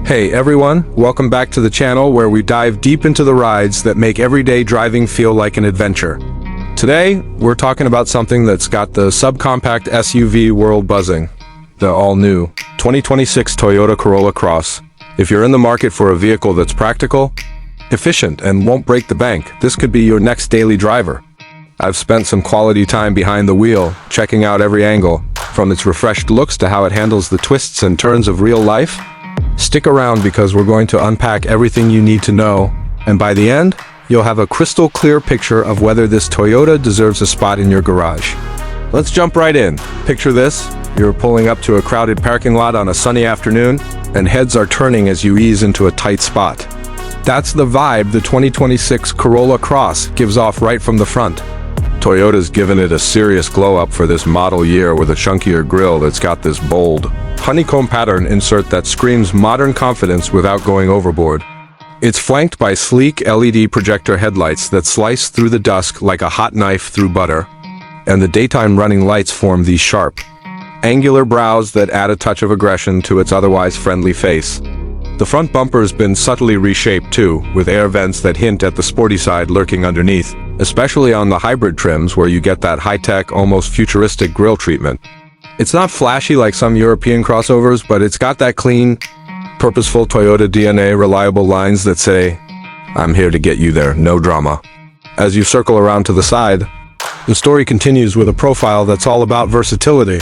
Hey everyone, welcome back to the channel where we dive deep into the rides that make everyday driving feel like an adventure. Today, we're talking about something that's got the subcompact SUV world buzzing. The all-new 2026 Toyota Corolla Cross. If you're in the market for a vehicle that's practical, efficient, and won't break the bank, this could be your next daily driver. I've spent some quality time behind the wheel, checking out every angle, from its refreshed looks to how it handles the twists and turns of real life. Stick around because we're going to unpack everything you need to know, and by the end, you'll have a crystal clear picture of whether this Toyota deserves a spot in your garage. Let's jump right in. Picture this. You're pulling up to a crowded parking lot on a sunny afternoon, and heads are turning as you ease into a tight spot. That's the vibe the 2026 Corolla Cross gives off right from the front. Toyota's given it a serious glow-up for this model year with a chunkier grille that's got this bold, honeycomb pattern insert that screams modern confidence without going overboard. It's flanked by sleek LED projector headlights that slice through the dusk like a hot knife through butter, and the daytime running lights form these sharp, angular brows that add a touch of aggression to its otherwise friendly face. The front bumper's been subtly reshaped too, with air vents that hint at the sporty side lurking underneath, especially on the hybrid trims where you get that high-tech, almost futuristic grille treatment. It's not flashy like some European crossovers, but it's got that clean, purposeful Toyota DNA reliable lines that say, "I'm here to get you there, no drama." As you circle around to the side, the story continues with a profile that's all about versatility.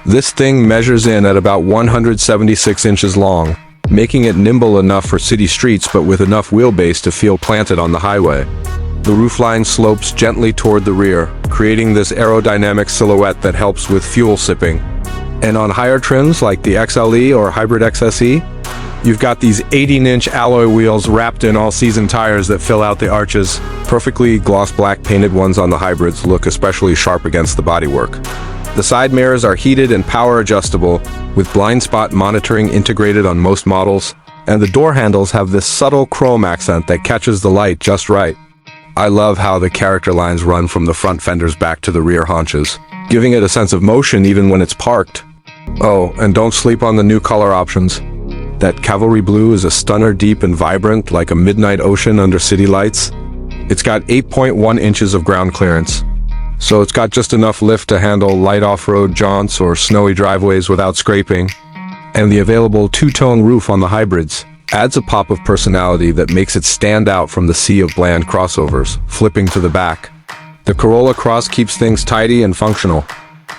This thing measures in at about 176 inches long, making it nimble enough for city streets but with enough wheelbase to feel planted on the highway. The roofline slopes gently toward the rear, creating this aerodynamic silhouette that helps with fuel sipping. And on higher trims like the XLE or Hybrid XSE, you've got these 18-inch alloy wheels wrapped in all-season tires that fill out the arches. Perfectly gloss black painted ones on the hybrids look especially sharp against the bodywork. The side mirrors are heated and power adjustable, with blind spot monitoring integrated on most models, and the door handles have this subtle chrome accent that catches the light just right. I love how the character lines run from the front fenders back to the rear haunches, giving it a sense of motion even when it's parked. Oh, and don't sleep on the new color options. That cavalry blue is a stunner, deep and vibrant, like a midnight ocean under city lights. It's got 8.1 inches of ground clearance, so it's got just enough lift to handle light off-road jaunts or snowy driveways without scraping. And the available two-tone roof on the hybrids adds a pop of personality that makes it stand out from the sea of bland crossovers. Flipping to the back, the Corolla Cross keeps things tidy and functional.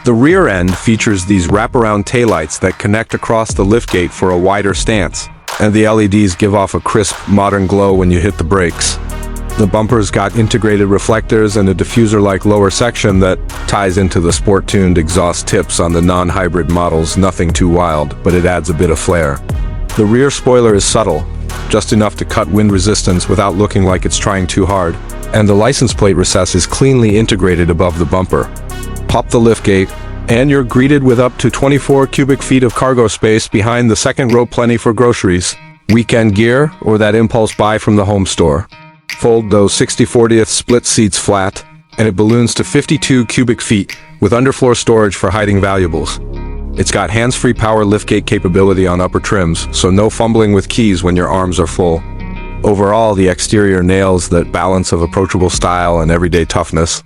The rear end features these wraparound taillights that connect across the liftgate for a wider stance, and the LEDs give off a crisp, modern glow when you hit the brakes. The bumper's got integrated reflectors and a diffuser-like lower section that ties into the sport-tuned exhaust tips on the non-hybrid models. Nothing too wild, but it adds a bit of flair. The rear spoiler is subtle, just enough to cut wind resistance without looking like it's trying too hard, and the license plate recess is cleanly integrated above the bumper. Pop the liftgate, and you're greeted with up to 24 cubic feet of cargo space behind the second row, plenty for groceries, weekend gear, or that impulse buy from the home store. Fold those 60/40 split seats flat, and it balloons to 52 cubic feet, with underfloor storage for hiding valuables. It's got hands-free power liftgate capability on upper trims, so no fumbling with keys when your arms are full. Overall, the exterior nails that balance of approachable style and everyday toughness.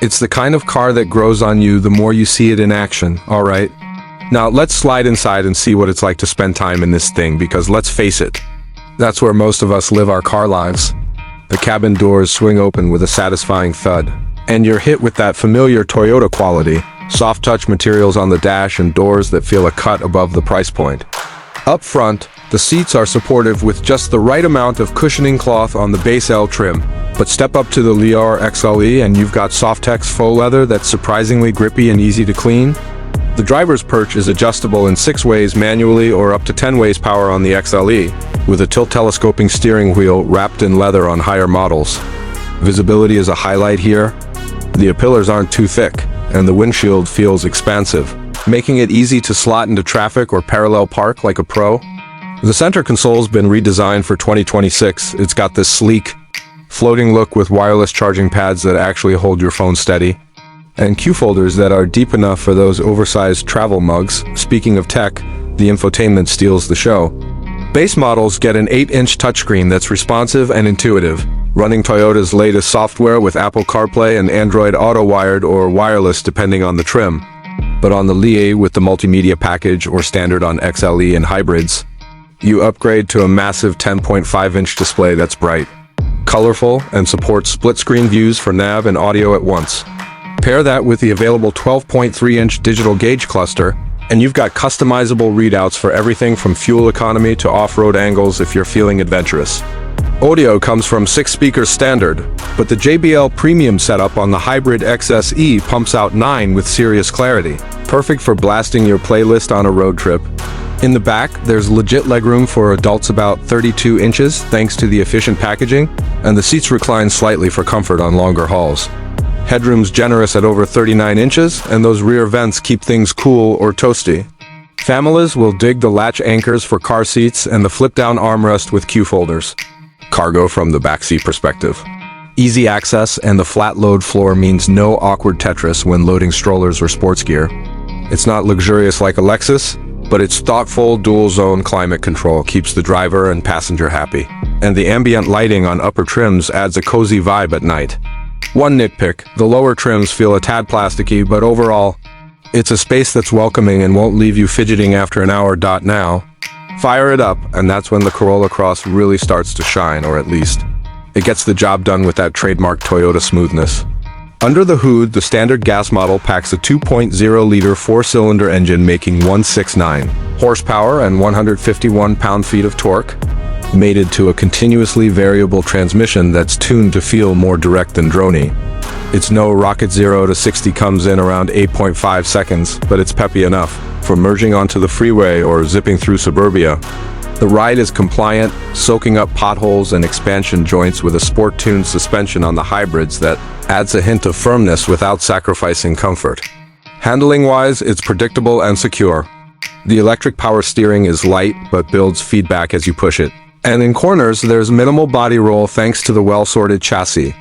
It's the kind of car that grows on you the more you see it in action, alright? Now let's slide inside and see what it's like to spend time in this thing, because let's face it, that's where most of us live our car lives. The cabin doors swing open with a satisfying thud, and you're hit with that familiar Toyota quality. Soft touch materials on the dash and doors that feel a cut above the price point. Up front, the seats are supportive with just the right amount of cushioning cloth on the base L trim, but step up to the Lior XLE and you've got Softex faux leather that's surprisingly grippy and easy to clean. The driver's perch is adjustable in 6 ways manually or up to 10 ways power on the XLE, with a tilt telescoping steering wheel wrapped in leather on higher models. Visibility is a highlight here. The pillars aren't too thick, and the windshield feels expansive, making it easy to slot into traffic or parallel park like a pro. The center console's been redesigned for 2026. It's got this sleek, floating look with wireless charging pads that actually hold your phone steady, and cue folders that are deep enough for those oversized travel mugs. Speaking of tech, the infotainment steals the show. Base models get an 8-inch touchscreen that's responsive and intuitive, running Toyota's latest software with Apple CarPlay and Android Auto wired or wireless depending on the trim. But on the Lie with the multimedia package or standard on XLE and hybrids, you upgrade to a massive 10.5-inch display that's bright, colorful, and supports split-screen views for nav and audio at once. Pair that with the available 12.3-inch digital gauge cluster, and you've got customizable readouts for everything from fuel economy to off-road angles if you're feeling adventurous. Audio comes from 6 speakers standard, but the JBL Premium setup on the Hybrid XSE pumps out 9 with serious clarity, perfect for blasting your playlist on a road trip. In the back, there's legit legroom for adults about 32 inches thanks to the efficient packaging, and the seats recline slightly for comfort on longer hauls. Headroom's generous at over 39 inches, and those rear vents keep things cool or toasty. Families will dig the latch anchors for car seats and the flip-down armrest with Q folders. Cargo from the backseat perspective. Easy access and the flat load floor means no awkward Tetris when loading strollers or sports gear. It's not luxurious like a Lexus, but its thoughtful dual-zone climate control keeps the driver and passenger happy. And the ambient lighting on upper trims adds a cozy vibe at night. One nitpick, the lower trims feel a tad plasticky, but overall, it's a space that's welcoming and won't leave you fidgeting after an hour. Now, fire it up, and that's when the Corolla Cross really starts to shine, or at least, it gets the job done with that trademark Toyota smoothness. Under the hood, the standard gas model packs a 2.0-liter 4-cylinder engine making 169 horsepower and 151 pound-feet of torque, mated to a continuously variable transmission that's tuned to feel more direct than drony. Its no rocket 0 to 60 comes in around 8.5 seconds, but it's peppy enough for merging onto the freeway or zipping through suburbia. The ride is compliant, soaking up potholes and expansion joints with a sport-tuned suspension on the hybrids that adds a hint of firmness without sacrificing comfort. Handling-wise, it's predictable and secure. The electric power steering is light but builds feedback as you push it. And in corners, there's minimal body roll thanks to the well-sorted chassis.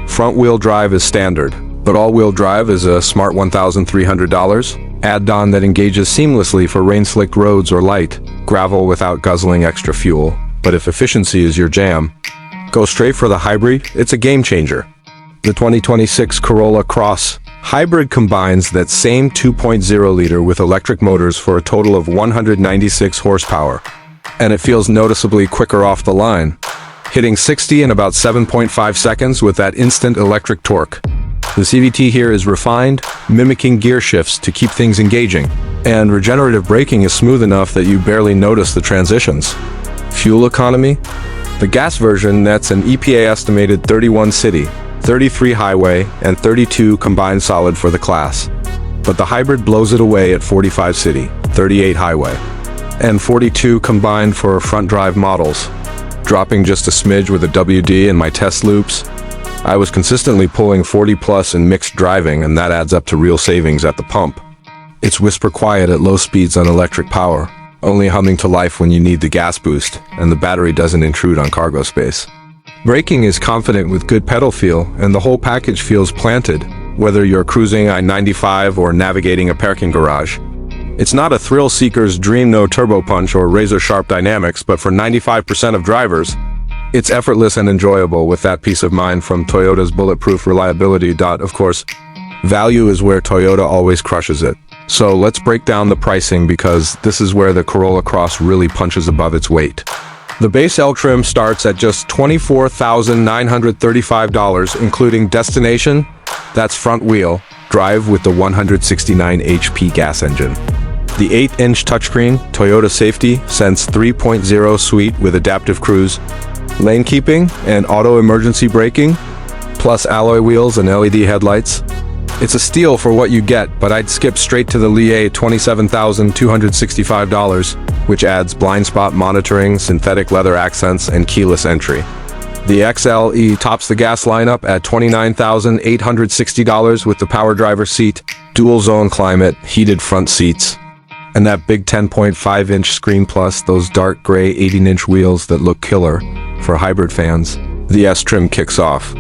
Front-wheel drive is standard, but all-wheel drive is a smart $1,300 add-on that engages seamlessly for rain-slicked roads or light gravel without guzzling extra fuel. But if efficiency is your jam, go straight for the hybrid. It's a game-changer. The 2026 Corolla Cross Hybrid combines that same 2.0-liter with electric motors for a total of 196 horsepower. And it feels noticeably quicker off the line, hitting 60 in about 7.5 seconds with that instant electric torque. The CVT here is refined, mimicking gear shifts to keep things engaging, and regenerative braking is smooth enough that you barely notice the transitions. Fuel economy? The gas version nets an EPA-estimated 31 city, 33 highway, and 32 combined solid for the class. But the hybrid blows it away at 45 city, 38 highway, and 42 combined for front-drive models. Dropping just a smidge with a WD in my test loops, I was consistently pulling 40+ in mixed driving, and that adds up to real savings at the pump. It's whisper quiet at low speeds on electric power, only humming to life when you need the gas boost, and the battery doesn't intrude on cargo space. Braking is confident with good pedal feel, and the whole package feels planted, whether you're cruising I-95 or navigating a parking garage. It's not a thrill-seeker's dream, no turbo punch or razor-sharp dynamics, but for 95% of drivers, it's effortless and enjoyable with that peace of mind from Toyota's bulletproof reliability. Of course, value is where Toyota always crushes it. So let's break down the pricing, because this is where the Corolla Cross really punches above its weight. The base L trim starts at just $24,935, including destination, that's front wheel, drive with the 169 HP gas engine. The 8-inch touchscreen, Toyota Safety Sense 3.0 suite with adaptive cruise, lane keeping, and auto emergency braking, plus alloy wheels and LED headlights. It's a steal for what you get, but I'd skip straight to the Lie $27,265, which adds blind spot monitoring, synthetic leather accents, and keyless entry. The XLE tops the gas lineup at $29,860 with the power driver seat, dual zone climate, heated front seats, and that big 10.5-inch screen plus those dark gray 18-inch wheels that look killer for hybrid fans. The S trim kicks off